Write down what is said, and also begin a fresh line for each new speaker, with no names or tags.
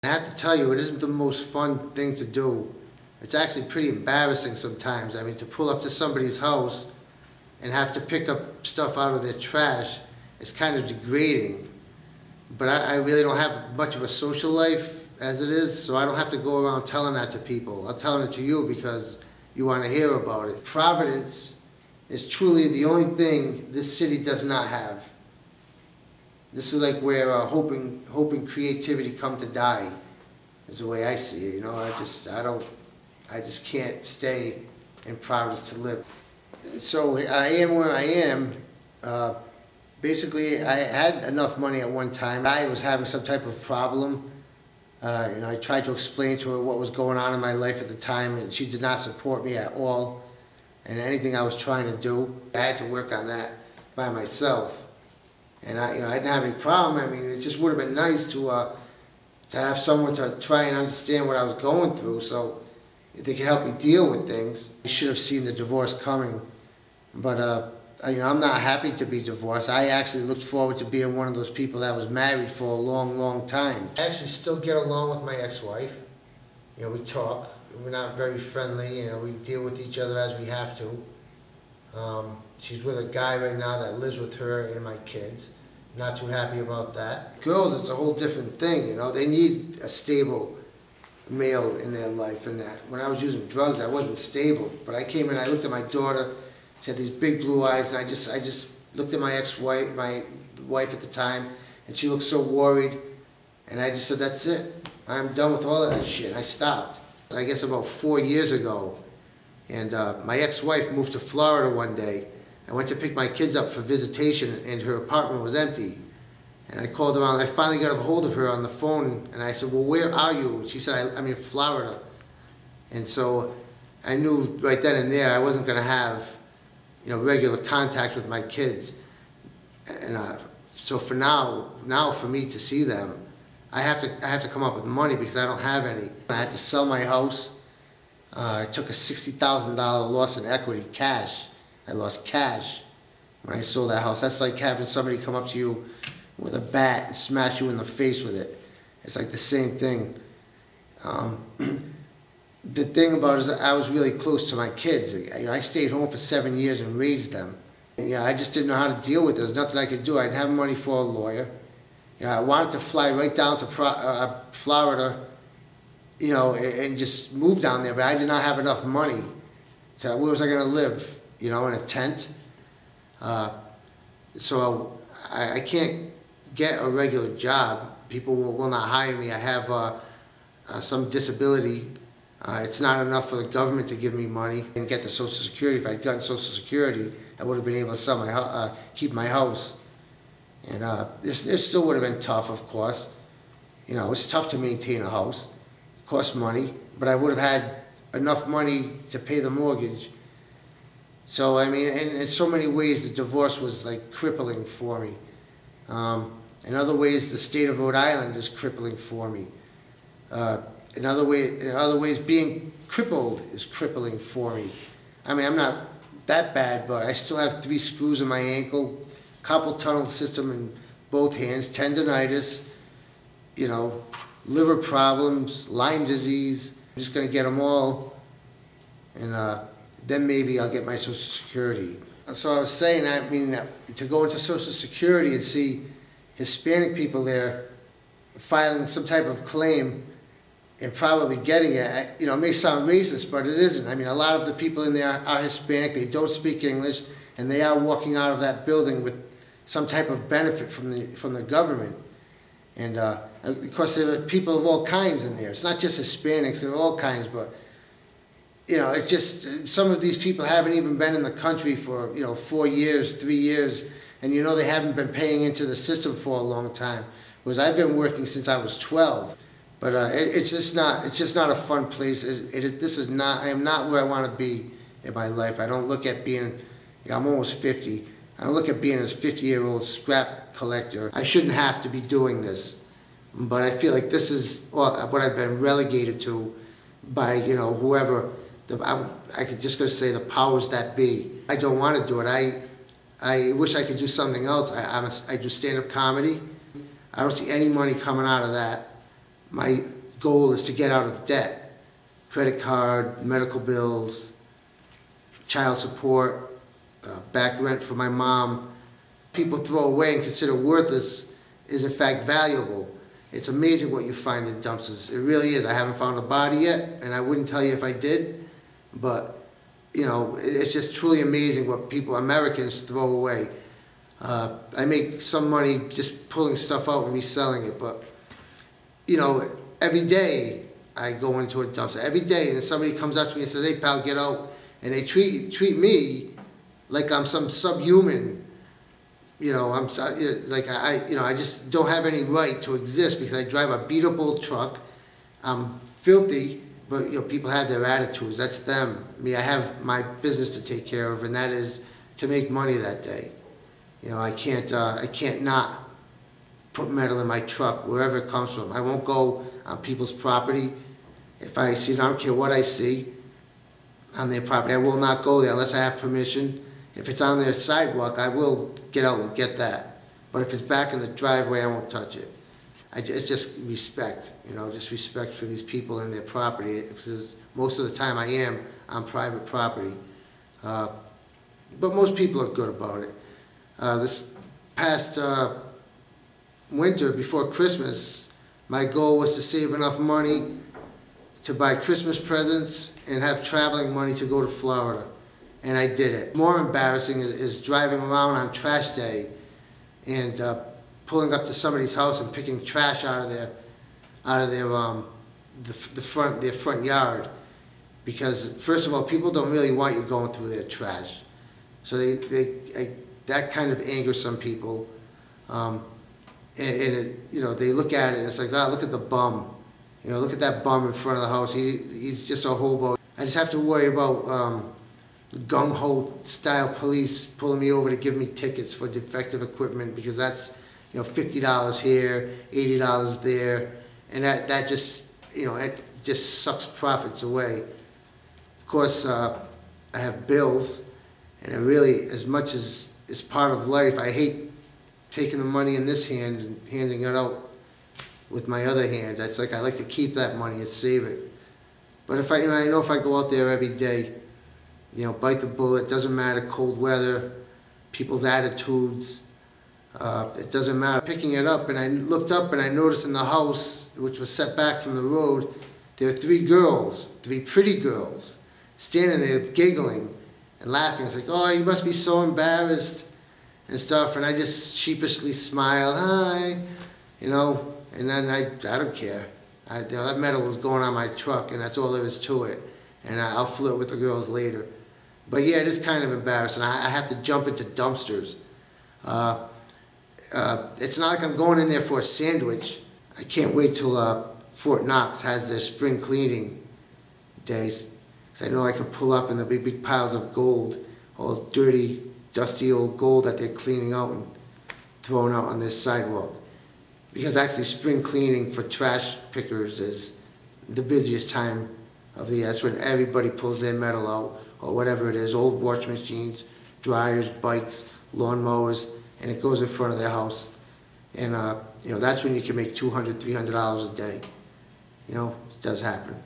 I have to tell you, it isn't the most fun thing to do. It's actually pretty embarrassing sometimes. I mean, to pull up to somebody's house and have to pick up stuff out of their trash is kind of degrading. But I really don't have much of a social life as it is, so I don't have to go around telling that to people. I'm telling it to you because you want to hear about it. Providence is truly the only thing this city does not have. This is like where hope and creativity come to die, is the way I see it. You know, I just can't stay in Providence to live. So I am where I am. Basically, I had enough money at one time. I was having some type of problem. I tried to explain to her what was going on in my life at the time, and she did not support me at all. And anything I was trying to do, I had to work on that by myself. And I didn't have any problem. I mean, it just would have been nice to have someone to try and understand what I was going through, so they could help me deal with things. I should have seen the divorce coming, but I'm not happy to be divorced. I actually looked forward to being one of those people that was married for a long, long time. I actually still get along with my ex-wife. You know, we talk. We're not very friendly. You know, we deal with each other as we have to. She's with a guy right now that lives with her and my kids. Not too happy about that. Girls, it's a whole different thing, you know. They need a stable male in their life. And when I was using drugs, I wasn't stable. But I came in, I looked at my daughter. She had these big blue eyes, and I just looked at my ex-wife, my wife at the time, and she looked so worried. And I just said, that's it. I'm done with all of that shit. And I stopped. I guess about 4 years ago, and my ex-wife moved to Florida one day. I went to pick my kids up for visitation, and her apartment was empty. And I called around. I finally got a hold of her on the phone, and I said, well, where are you? And she said, I'm in Florida. And so I knew right then and there I wasn't going to have, regular contact with my kids. And so for now for me to see them, I have to come up with money because I don't have any. I had to sell my house. I took a $60,000 loss in equity, cash. I lost cash when I sold that house. That's like having somebody come up to you with a bat and smash you in the face with it. It's like the same thing. The thing about it is I was really close to my kids. I stayed home for 7 years and raised them. I just didn't know how to deal with it. There was nothing I could do. I didn't have money for a lawyer. I wanted to fly right down to Florida, and just move down there, but I did not have enough money. So where was I going to live? In a tent. So I can't get a regular job. People will not hire me. I have some disability. It's not enough for the government to give me money and get the Social Security. If I'd gotten Social Security, I would have been able to keep my house. And it still would have been tough, of course. It's tough to maintain a house. It costs money, but I would have had enough money to pay the mortgage. So, I mean, in so many ways, the divorce was like crippling for me. In other ways, the state of Rhode Island is crippling for me. In other ways, being crippled is crippling for me. I mean, I'm not that bad, but I still have 3 screws in my ankle, carpal tunnel system in both hands, tendonitis, liver problems, Lyme disease. I'm just going to get them all, and then maybe I'll get my Social Security. So I was saying, I mean, to go into Social Security and see Hispanic people there filing some type of claim and probably getting it, it may sound racist, but it isn't. I mean, a lot of the people in there are Hispanic, they don't speak English, and they are walking out of that building with some type of benefit from the government. And of course, there are people of all kinds in there. It's not just Hispanics, there are all kinds, but it's just, some of these people haven't even been in the country for, 4 years, 3 years, and they haven't been paying into the system for a long time. Whereas I've been working since I was 12. But it's just not a fun place. I am not where I want to be in my life. I don't look at being, I'm almost 50. I don't look at being a 50-year-old scrap collector. I shouldn't have to be doing this. But I feel like this is what I've been relegated to by, whoever. I could just go say the powers that be. I don't want to do it. I wish I could do something else. I do stand-up comedy. I don't see any money coming out of that. my goal is to get out of debt. Credit card, medical bills, child support, back rent for my mom. People throw away and consider worthless is in fact valuable. It's amazing what you find in dumpsters. It really is. I haven't found a body yet, and I wouldn't tell you if I did, but you know, it's just truly amazing what people, Americans, throw away. I make some money just pulling stuff out and reselling it, but you know, every day I go into a dumpster. Every day, and somebody comes up to me and says, "Hey, pal, get out," and they treat me like I'm some subhuman. You know, I just don't have any right to exist because I drive a beat-up old truck. I'm filthy, but you know, people have their attitudes. That's them. Me, I have my business to take care of, and that is to make money that day. You know, I can't not put metal in my truck wherever it comes from. I won't go on people's property. If I see, I don't care what I see on their property, I will not go there unless I have permission. If it's on their sidewalk, I will get out and get that. But if it's back in the driveway, I won't touch it. It's just respect, you know, just respect for these people and their property. Because most of the time I am on private property. But most people are good about it. This past winter, before Christmas, my goal was to save enough money to buy Christmas presents and have traveling money to go to Florida. And I did it. More embarrassing is driving around on trash day and pulling up to somebody's house and picking trash out of their front yard. Because first of all, people don't really want you going through their trash, so that kind of angers some people. You know, they look at it and it's like, oh, look at the bum. You know, look at that bum in front of the house. He's just a hobo. I just have to worry about gung-ho style police pulling me over to give me tickets for defective equipment, because that's, you know, $50 here, $80 there, and that just, you know, it just sucks profits away. Of course, I have bills, and I really, as much as it's part of life, I hate taking the money in this hand and handing it out with my other hand. It's like I like to keep that money and save it. But if I know if I go out there every day, you know, bite the bullet, doesn't matter, cold weather, people's attitudes, it doesn't matter. Picking it up, and I looked up and I noticed in the house, which was set back from the road, there were three pretty girls, standing there giggling and laughing. It's like, oh, you must be so embarrassed and stuff, and I just sheepishly smiled, hi, you know, and then I don't care. You know, that metal was going on my truck, and that's all there is to it, and I'll flirt with the girls later. But yeah, it is kind of embarrassing. I have to jump into dumpsters. It's not like I'm going in there for a sandwich. I can't wait till Fort Knox has their spring cleaning days, because I know I can pull up and there'll be big piles of gold, all dirty, dusty old gold that they're cleaning out and throwing out on this sidewalk. Because actually spring cleaning for trash pickers is the busiest time of the year. That's when everybody pulls their metal out, or whatever it is, old washing machines, dryers, bikes, lawnmowers, and it goes in front of their house. And you know, that's when you can make $200, $300 a day. You know, it does happen.